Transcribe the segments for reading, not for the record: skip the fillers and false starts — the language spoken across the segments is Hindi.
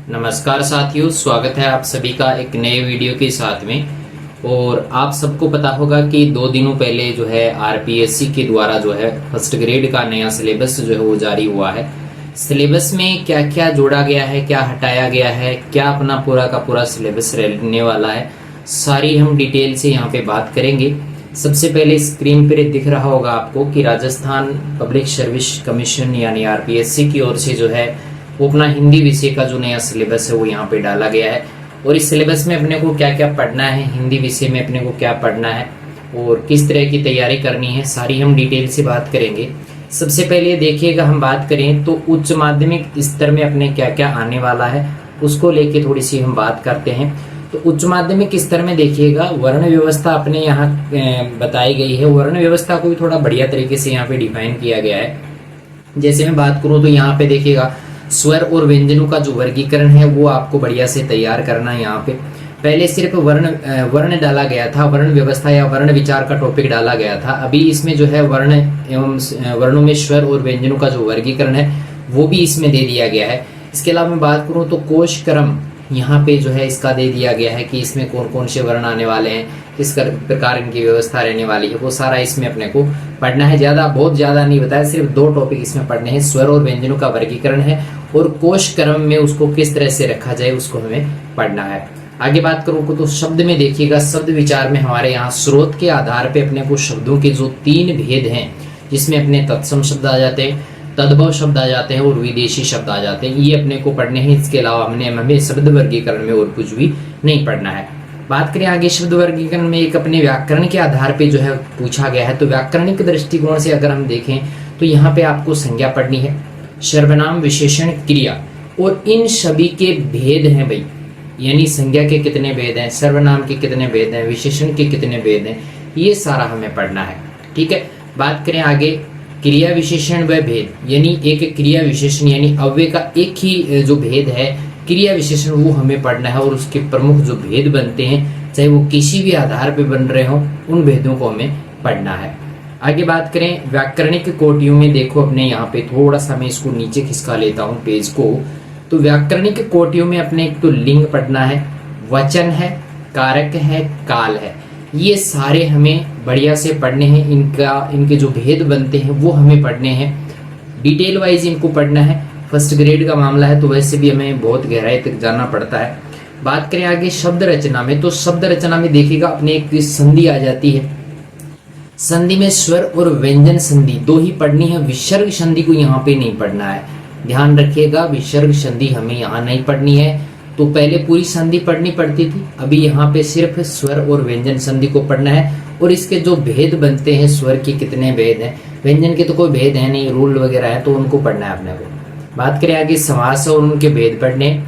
नमस्कार साथियों, स्वागत है आप सभी का एक नए वीडियो के साथ में। और आप सबको पता होगा कि 2 दिनों पहले जो है आरपीएससी के द्वारा जो है फर्स्ट ग्रेड का नया सिलेबस जो है वो जारी हुआ है। सिलेबस में क्या क्या जोड़ा गया है, क्या हटाया गया है, क्या अपना पूरा का पूरा सिलेबस रहने वाला है, सारी हम डिटेल से यहाँ पे बात करेंगे। सबसे पहले स्क्रीन पर दिख रहा होगा आपको कि राजस्थान पब्लिक सर्विस कमीशन यानी आरपीएससी की ओर से जो है वो अपना हिंदी विषय का जो नया सिलेबस है वो यहाँ पे डाला गया है। और इस सिलेबस में अपने को क्या क्या पढ़ना है, हिंदी विषय में अपने को क्या पढ़ना है और किस तरह की तैयारी करनी है, सारी हम डिटेल से बात करेंगे। सबसे पहले देखिएगा, हम बात करें तो उच्च माध्यमिक स्तर में अपने क्या क्या आने वाला है उसको लेके थोड़ी सी हम बात करते हैं। तो उच्च माध्यमिक स्तर में देखिएगा वर्ण व्यवस्था अपने यहाँ बताई गई है। वर्ण व्यवस्था को भी थोड़ा बढ़िया तरीके से यहाँ पे डिफाइन किया गया है। जैसे मैं बात करूँ तो यहाँ पे देखिएगा स्वर और व्यंजनों का जो वर्गीकरण है वो आपको बढ़िया से तैयार करना है। यहाँ पे पहले सिर्फ वर्ण डाला गया था, वर्ण व्यवस्था या वर्ण विचार का टॉपिक डाला गया था। अभी इसमें जो है वर्ण एवं वर्णों में स्वर और व्यंजनों का जो वर्गीकरण है वो भी इसमें दे दिया गया है। इसके अलावा मैं बात करूँ तो कोश क्रम यहाँ पे जो है इसका दे दिया गया है कि इसमें कौन कौन से वर्ण आने वाले हैं, किस प्रकार इनकी व्यवस्था रहने वाली है, वो सारा इसमें अपने को पढ़ना है। बहुत ज्यादा नहीं बताया, सिर्फ 2 टॉपिक इसमें पढ़ने हैं। स्वर और व्यंजनों का वर्गीकरण है और कोश क्रम में उसको किस तरह से रखा जाए उसको हमें पढ़ना है। आगे बात करूँ तो शब्द में देखिएगा, शब्द विचार में हमारे यहाँ स्रोत के आधार पे अपने को शब्दों के जो 3 भेद हैं जिसमें अपने तत्सम शब्द आ जाते हैं, तद्भव शब्द आ जाते हैं और विदेशी शब्द आ जाते हैं, ये अपने को पढ़ने हैं। इसके अलावा हमें शब्द वर्गीकरण में और कुछ भी नहीं पढ़ना है। बात करें आगे शब्द वर्गीकरण में, एक अपने व्याकरण के आधार पे जो है पूछा गया है। तो व्याकरणिक दृष्टिकोण से अगर हम देखें तो यहाँ पे आपको संज्ञा पढ़नी है, सर्वनाम, विशेषण, क्रिया, और इन सभी के भेद हैं भाई। यानी संज्ञा के कितने भेद हैं, सर्वनाम के कितने भेद हैं, विशेषण के कितने भेद हैं, ये सारा हमें पढ़ना है। ठीक है। बात करें आगे क्रिया विशेषण व भेद, यानी एक क्रिया विशेषण यानी अव्यय का एक ही जो भेद है क्रिया विशेषण वो हमें पढ़ना है। और उसके प्रमुख जो भेद बनते हैं चाहे वो किसी भी आधार पे बन रहे हो उन भेदों को हमें पढ़ना है। आगे बात करें व्याकरणिक कोटियों में, देखो अपने यहाँ पे थोड़ा सा मैं इसको नीचे खिसका लेता हूँ पेज को। तो व्याकरणिक कोटियों में अपने एक तो लिंग पढ़ना है, वचन है, कारक है, काल है, ये सारे हमें बढ़िया से पढ़ने हैं। इनके जो भेद बनते हैं वो हमें पढ़ने हैं, डिटेल वाइज इनको पढ़ना है। फर्स्ट ग्रेड का मामला है तो वैसे भी हमें बहुत गहराई तक जाना पड़ता है। बात करें आगे शब्द रचना में, तो शब्द रचना में देखिएगा अपने एक संधि आ जाती है। संधि में स्वर और व्यंजन संधि 2 ही पढ़नी है, विसर्ग संधि को यहाँ पे नहीं पढ़ना है। ध्यान रखिएगा, विसर्ग संधि हमें यहाँ नहीं पढ़नी है। तो पहले पूरी संधि पढ़नी पड़ती थी, अभी यहाँ पे सिर्फ स्वर और व्यंजन संधि को पढ़ना है। और इसके जो भेद बनते हैं, स्वर के कितने भेद हैं, व्यंजन के तो कोई भेद है नहीं, रूल वगैरह है तो उनको पढ़ना है अपने को। बात करें आगे समास और उनके भेद पढ़ने,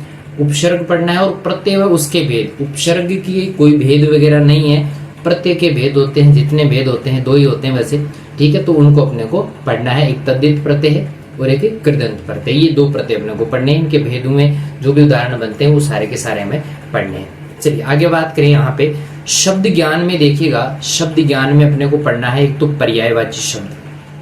उपसर्ग पढ़ना है और प्रत्यय व उसके भेद। उपसर्ग की कोई भेद वगैरह नहीं है, प्रत्यय के भेद होते हैं, जितने भेद होते हैं 2 ही होते हैं वैसे। ठीक है, तो उनको अपने को पढ़ना है। एक तद्धित प्रत्यय है और एक कृदंत प्रत्यय, ये 2 प्रत्यय अपने को पढ़ने हैं। इनके भेदों में जो भी उदाहरण बनते हैं वो सारे के सारे हमें पढ़ने हैं। चलिए आगे बात करें यहाँ पे शब्द ज्ञान में, देखिएगा शब्द ज्ञान में अपने को पढ़ना है एक तो पर्यायवाची शब्द।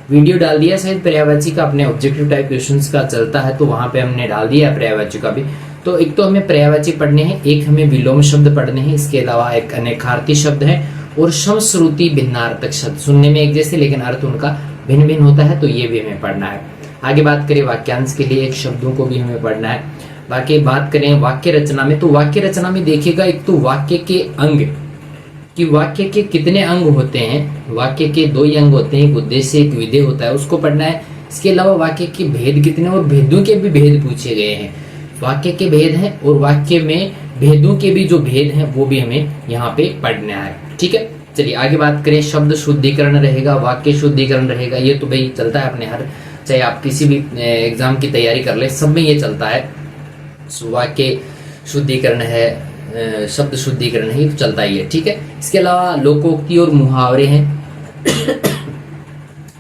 वीडियो डाल दिया शायद पर्यायवाची का, अपने ऑब्जेक्टिव टाइप क्वेश्चंस का चलता है तो वहां पे हमने डाल दिया पर्यायवाची का भी। तो एक तो हमें पर्यायवाची पढ़ने हैं, एक हमें विलोम शब्द पढ़ने हैं, इसके अलावा एक अनेकार्थी शब्द है और समश्रुति भिन्नार्थक शब्द, सुनने में एक जैसे लेकिन अर्थ उनका भिन्न भिन्न होता है, तो ये भी हमें पढ़ना है। आगे बात करें वाक्यांश के लिए एक शब्दों को भी हमें पढ़ना है। बाकी बात करें वाक्य रचना में, तो वाक्य रचना में देखिएगा एक तो वाक्य के अंग, कि वाक्य के कितने अंग होते हैं। वाक्य के 2 ही अंग होते हैं, एक उद्देश्य एक विधेय होता है, उसको पढ़ना है। इसके अलावा वाक्य के भेद कितने और भेदों के भी भेद पूछे गए हैं। वाक्य के भेद हैं और वाक्य में भेदों के भी जो भेद हैं वो भी हमें यहाँ पे पढ़ना है। ठीक है, चलिए आगे बात करें शब्द शुद्धिकरण रहेगा, वाक्य शुद्धिकरण रहेगा। ये तो भाई चलता है अपने हर, चाहे आप किसी भी एग्जाम की तैयारी कर ले सब में ये चलता है। वाक्य शुद्धिकरण है, शब्द शुद्धिकरण है, ये तो चलता ही है। ठीक है, इसके अलावा लोकोक्ति और मुहावरे हैं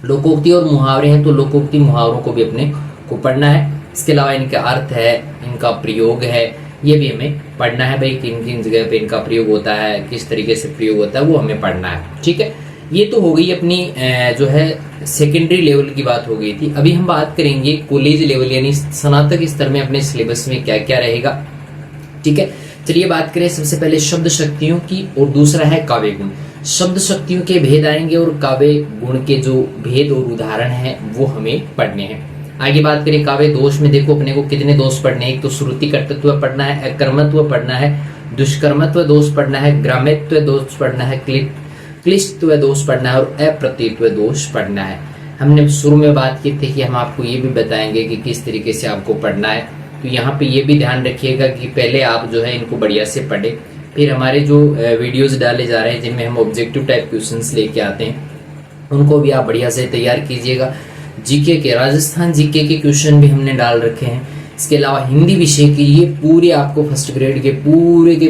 लोकोक्ति और मुहावरे हैं तो लोकोक्ति मुहावरों को भी अपने को पढ़ना है। इसके अलावा इनका अर्थ है, इनका प्रयोग है, ये भी हमें पढ़ना है भाई, किन किन जगह पे इनका प्रयोग होता है, किस तरीके से प्रयोग होता है वो हमें पढ़ना है। ठीक है, ये तो हो गई अपनी जो है सेकेंडरी लेवल की बात हो गई थी। अभी हम बात करेंगे कॉलेज लेवल यानी स्नातक स्तर में अपने सिलेबस में क्या क्या रहेगा। ठीक है, चलिए बात करें सबसे पहले शब्द शक्तियों की और दूसरा है काव्य गुण। शब्द शक्तियों के भेद आएंगे और काव्य गुण के जो भेद और उदाहरण हैं वो हमें पढ़ने हैं। आगे बात करें काव्य दोष में, देखो अपने को कितने दोष पढ़ने हैं। एक तो श्रुति कर्तृत्व पढ़ना है, अकर्मत्व पढ़ना है, दुष्कर्मत्व दोष पढ़ना है, ग्राम्यत्व दोष पढ़ना है, क्लिष्टत्व दोष पढ़ना है और अप्रतित्व दोष पढ़ना है। हमने शुरू में बात की थी कि हम आपको ये भी बताएंगे कि किस तरीके से आपको पढ़ना है, तो यहाँ पे ये भी ध्यान रखिएगा कि पहले आप जो है इनको बढ़िया से पढ़े, फिर हमारे जो वीडियोस डाले जा रहे हैं जिनमें हम ऑब्जेक्टिव टाइप क्वेश्चंस लेके आते हैं उनको भी आप बढ़िया से तैयार कीजिएगा। जीके के, राजस्थान जीके के क्वेश्चन भी हमने डाल रखे हैं। इसके अलावा हिंदी विषय के ये पूरे आपको फर्स्ट ग्रेड के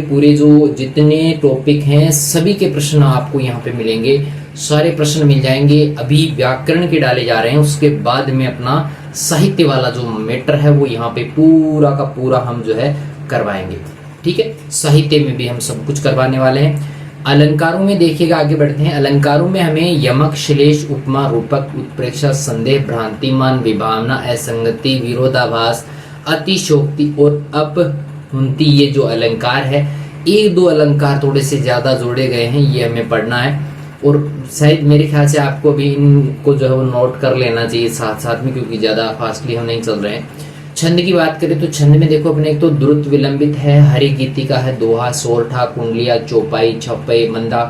पूरे जो जितने टॉपिक हैं सभी के प्रश्न आपको यहाँ पे मिलेंगे, सारे प्रश्न मिल जाएंगे। अभी व्याकरण के डाले जा रहे हैं, उसके बाद में अपना साहित्य वाला जो मैटर है वो यहाँ पे पूरा का पूरा हम जो है करवाएंगे। ठीक है, साहित्य में भी हम सब कुछ करवाने वाले हैं। अलंकारों में देखिएगा, आगे बढ़ते हैं। अलंकारों में हमें यमक, श्लेष, उपमा, रूपक, उत्प्रेक्षा, संदेह, भ्रांतिमान, विभावना, असंगति, विरोधाभास, अतिशोक्ति और अपहुंति, ये जो अलंकार है, एक दो अलंकार थोड़े से ज्यादा जोड़े गए हैं, ये हमें पढ़ना है। और शायद मेरे ख्याल से आपको भी इनको जो है वो नोट कर लेना चाहिए साथ साथ में, क्योंकि ज्यादा फास्टली हम नहीं चल रहे हैं। छंद की बात करें तो छंद में देखो अपने एक तो द्रुत विलंबित है, हरि गीतिका है, दोहा, सोरठा, कुंडलिया, चौपाई, छप्पई, मंदा,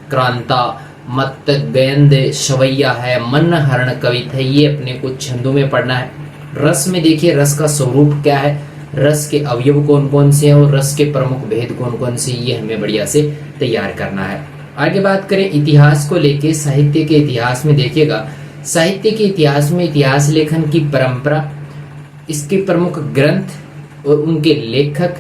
क्रांता, मत, गयंद, शवैया है, मन हरण कवित है, ये अपने को छंदों में पढ़ना है। रस में देखिए रस का स्वरूप क्या है, रस के अवयव कौन कौन से हैं और रस के प्रमुख भेद कौन कौन से, ये हमें बढ़िया से तैयार करना है। आगे बात करें इतिहास को लेके, साहित्य के इतिहास में देखिएगा, साहित्य के इतिहास में इतिहास लेखन की परंपरा, इसके प्रमुख ग्रंथ और उनके लेखक,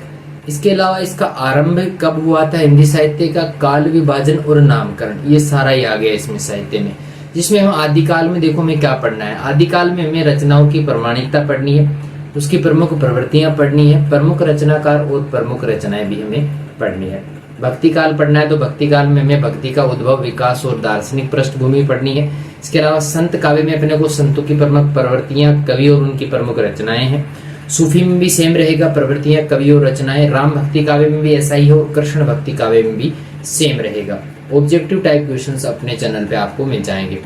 इसके अलावा इसका आरंभ कब हुआ था हिंदी साहित्य का, काल विभाजन और नामकरण, ये सारा ही आ गया इसमें साहित्य में। जिसमें हम आदिकाल में देखो हमें क्या पढ़ना है, आदिकाल में हमें रचनाओं की प्रमाणिकता पढ़नी है, उसकी प्रमुख प्रवृत्तियां पढ़नी है, प्रमुख रचनाकार और प्रमुख रचनाएं भी हमें पढ़नी है। भक्ति काल पढ़ना है तो भक्ति काल में हमें भक्ति का उद्भव, विकास और दार्शनिक पृष्ठभूमि पढ़नी है। इसके अलावा संत काव्य में अपने को संतों की प्रमुख प्रवृत्तियां, कवि और उनकी प्रमुख रचनाएं हैं। सूफी में भी सेम रहेगा, प्रवृत्तियां, कवि और रचनाएं। राम भक्ति काव्य में भी ऐसा ही है और कृष्ण भक्ति काव्य में भी सेम रहेगा। ऑब्जेक्टिव टाइप क्वेश्चंस अपने चैनल पे आपको मिल जाएंगे।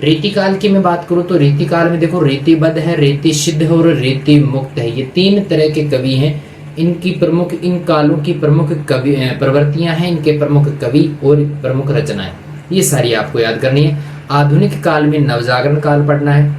रीतिकाल की मैं बात करूं तो रीतिकाल में देखो रीतिबद्ध है, रीति सिद्ध है और रीति मुक्त है, ये तीन तरह के कवि हैं। इनकी प्रमुख, इन कालों की प्रमुख कवि प्रवृत्तियां हैं, इनके प्रमुख कवि और प्रमुख रचनाएं, ये सारी आपको याद करनी है। आधुनिक काल में नवजागरण काल पढ़ना है।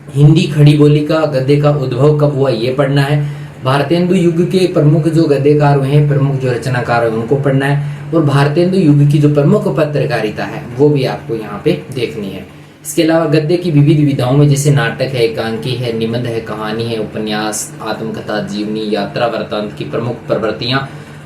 हिंदी खड़ी बोली का, गद्य का उद्भव कब हुआ ये पढ़ना है। भारतेंदु युग के प्रमुख जो गद्यकार हुए हैं, प्रमुख जो रचनाकार हुए उनको पढ़ना है। और भारतेंदु युग की जो प्रमुख पत्रकारिता है वो भी आपको यहाँ पे देखनी है। इसके अलावा गद्य की विविध विधाओं में जैसे नाटक है, एकांकी है, निबंध है, कहानी है, उपन्यास, आत्मकथा, जीवनी, यात्रा, वृत्तांत की प्रमुख प्रवृत्तियां,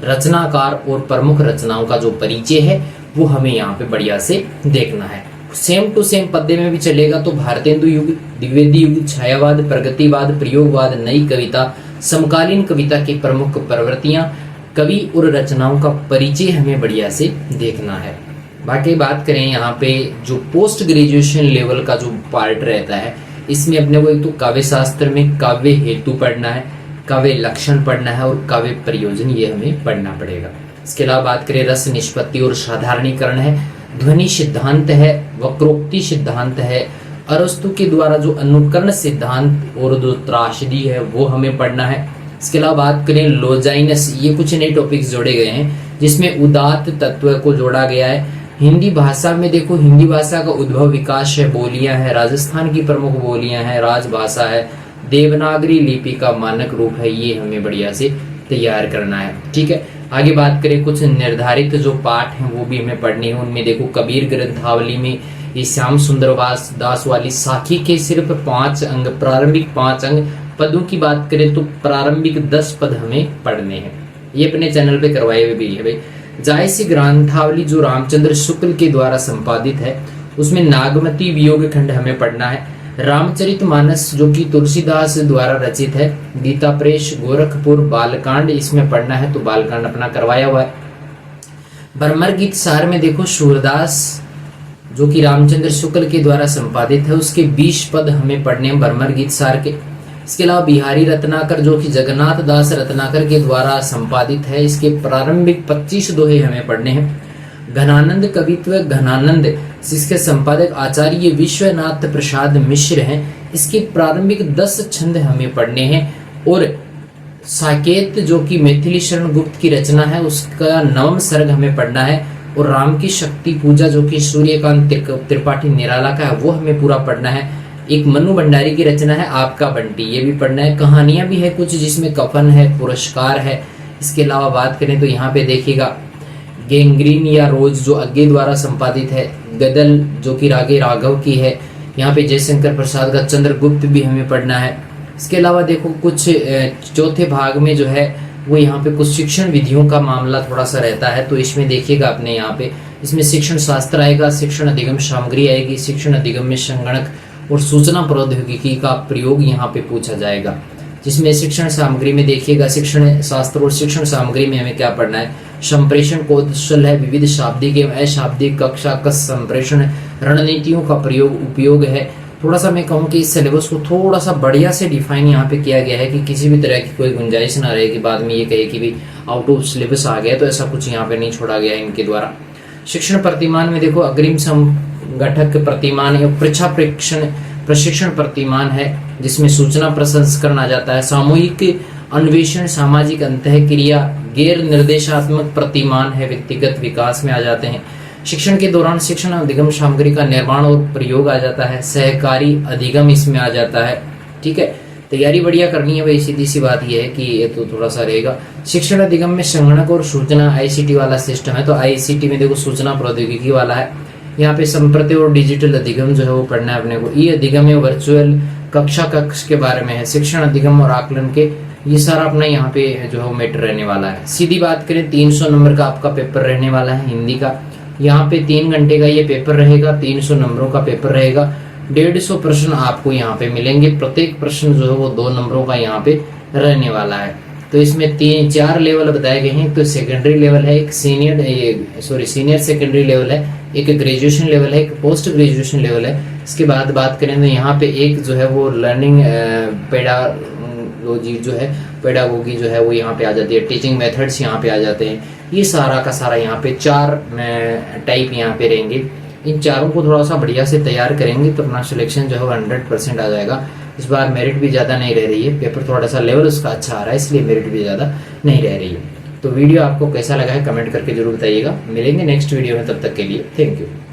रचनाकार और प्रमुख रचनाओं का जो परिचय है वो हमें यहाँ पे बढ़िया से देखना है। सेम टू सेम पद्य में भी चलेगा तो भारतेंदु युग, द्विवेदी युग, छायावाद, प्रगतिवाद, प्रयोगवाद, नई कविता, समकालीन कविता की प्रमुख प्रवृत्तियां, कवि और रचनाओं का परिचय हमें बढ़िया से देखना है। बाकी बात करें यहाँ पे जो पोस्ट ग्रेजुएशन लेवल का जो पार्ट रहता है, इसमें अपने को एक तो काव्य शास्त्र में काव्य हेतु पढ़ना है, काव्य लक्षण पढ़ना है और काव्य प्रयोजन, ये हमें पढ़ना पड़ेगा। इसके अलावा बात करें रस निष्पत्ति और साधारणीकरण है, ध्वनि सिद्धांत है, वक्रोक्ति सिद्धांत है, अरस्तु के द्वारा जो अनुकरण सिद्धांत और जो त्रासदी है वो हमें पढ़ना है। इसके अलावा बात करें लोजाइनस, ये कुछ नए टॉपिक्स जोड़े गए हैं जिसमें उदात्त तत्व को जोड़ा गया है। हिंदी भाषा में देखो, हिंदी भाषा का उद्भव, विकास है, बोलियां है, राजस्थान की प्रमुख बोलियां हैं, राजभाषा है, देवनागरी लिपि का मानक रूप है, ये हमें बढ़िया से तैयार करना है। ठीक है, आगे बात करें कुछ निर्धारित जो पाठ हैं वो भी हमें पढ़नी है। उनमें देखो कबीर ग्रंथावली में ये श्याम सुंदर दास वाली साखी के सिर्फ 5 अंग, प्रारंभिक 5 अंग। पदों की बात करें तो प्रारंभिक 10 पद हमें पढ़ने हैं, ये अपने चैनल पे करवाए हुए भी है भाई। जायसी ग्रंथावली जो रामचंद्र शुक्ल के द्वारा संपादित है, उसमें नागमती वियोग खंड हमें पढ़ना है। रामचरितमानस जो कि तुलसीदास द्वारा रचित है। गीता प्रेस, गोरखपुर, बालकांड इसमें पढ़ना है तो बालकांड अपना करवाया हुआ है। बर्मर गीत सार में देखो सूरदास जो कि रामचंद्र शुक्ल के द्वारा संपादित है, उसके 20 पद हमें पढ़ने हैं बर्मर गीत सार के। इसके अलावा बिहारी रत्नाकर जो कि जगन्नाथ दास रत्नाकर के द्वारा संपादित है, इसके प्रारंभिक 25 दोहे हमें पढ़ने हैं। घनानंद कवित्व घनानंद, जिसके संपादक आचार्य विश्वनाथ प्रसाद मिश्र हैं, इसके प्रारंभिक 10 छंद हमें पढ़ने हैं। और साकेत जो कि मैथिली शरण गुप्त की रचना है, उसका 9वां सर्ग हमें पढ़ना है। और राम की शक्ति पूजा जो कि सूर्यकांत त्रिपाठी निराला का है, वो हमें पूरा पढ़ना है। एक मनु भंडारी की रचना है आपका बंटी, ये भी पढ़ना है। कहानियां भी है कुछ, जिसमें कफन है, पुरस्कार है। इसके अलावा बात करें तो यहाँ पे देखिएगा गैंग्रीन या रोज जो अज्ञे द्वारा संपादित है, गदल जो कि रागे राघव की है। यहाँ पे जयशंकर प्रसाद का चंद्रगुप्त भी हमें पढ़ना है। इसके अलावा देखो कुछ चौथे भाग में जो है वो यहाँ पे कुछ शिक्षण विधियों का मामला थोड़ा सा रहता है, तो इसमें देखिएगा अपने यहाँ पे, इसमें शिक्षण शास्त्र आएगा, शिक्षण अधिगम सामग्री आएगी, शिक्षण अधिगम में संगणक और सूचना प्रौद्योगिकी का प्रयोग यहाँ पे पूछा जाएगा। जिसमें शिक्षण सामग्री में देखिएगा शिक्षण शास्त्र और शिक्षण सामग्री में हमें क्या पढ़ना है, संप्रेषण कौशल है, विविध शाब्दिक एवं अशाब्दिक कक्षा कस संप्रेषण रणनीतियों का प्रयोग उपयोग है। थोड़ा सा मैं कहूँ कि इस सिलेबस को थोड़ा सा बढ़िया से डिफाइन यहाँ पे किया गया है कि किसी भी तरह की कोई गुंजाइश ना रहे कि बाद में ये कहे कि भी आउट ऑफ सिलेबस आ गया, तो ऐसा कुछ यहाँ पे नहीं छोड़ा गया है इनके द्वारा। शिक्षण प्रतिमान में देखो अग्रिम संगठक प्रतिमान या परीक्षा प्रशिक्षण प्रतिमान है, जिसमें सूचना प्रसंस्करण आ जाता है। सामूहिक अन्वेषण, सामाजिक अंतःक्रिया, गैर निर्देशात्मक प्रतिमान है, व्यक्तिगत विकास में आ जाते हैं। शिक्षण के दौरान शिक्षण अधिगम सामग्री का निर्माण और प्रयोग आ जाता है। सहकारी अधिगम इसमें आ जाता है। ठीक है, तैयारी बढ़िया करनी है भाई। सीधी सी बात यह है कि ये तो थोड़ा सा रहेगा। शिक्षण अधिगम में संगणक और सूचना आईसीटी वाला सिस्टम है, तो आईसीटी में देखो सूचना प्रौद्योगिकी वाला है। यहाँ पे संप्रति और डिजिटल अधिगम जो है वो पढ़ना है अपने को। ई अधिगम या वर्चुअल कक्षा कक्ष के बारे में है। शिक्षण अधिगम और आकलन के ये सारा अपना यहाँ पे जो है मैटर रहने वाला है। सीधी बात करें 300 नंबर का आपका पेपर रहने वाला है हिंदी का। यहाँ पे 3 घंटे का ये पेपर रहेगा, 300 नंबरों का पेपर रहेगा। 150 प्रश्न आपको यहाँ पे मिलेंगे। प्रत्येक प्रश्न जो है वो 2 नंबरों का यहाँ पे रहने वाला है। तो इसमें 4 लेवल बताए गए हैं। तो सेकेंडरी लेवल है, एक सीनियर सेकेंडरी लेवल है, एक ग्रेजुएशन लेवल है, एक पोस्ट ग्रेजुएशन लेवल है। इसके बाद बात करें तो यहाँ पे एक जो है वो लर्निंग पेडागोगी जो है वो यहाँ पे आ जाती है। टीचिंग मेथड्स यहाँ पे आ जाते हैं। ये सारा का सारा यहाँ पे 4 टाइप यहाँ पे रहेंगे। इन चारों को थोड़ा सा बढ़िया से तैयार करेंगे तो अपना सिलेक्शन जो है 100% आ जाएगा। इस बार मेरिट भी ज़्यादा नहीं रह रही है, पेपर थोड़ा सा लेवल उसका अच्छा आ रहा है, इसलिए मेरिट भी ज़्यादा नहीं रह रही है। तो वीडियो आपको कैसा लगा है कमेंट करके जरूर बताइएगा। मिलेंगे नेक्स्ट वीडियो में, तब तक के लिए थैंक यू।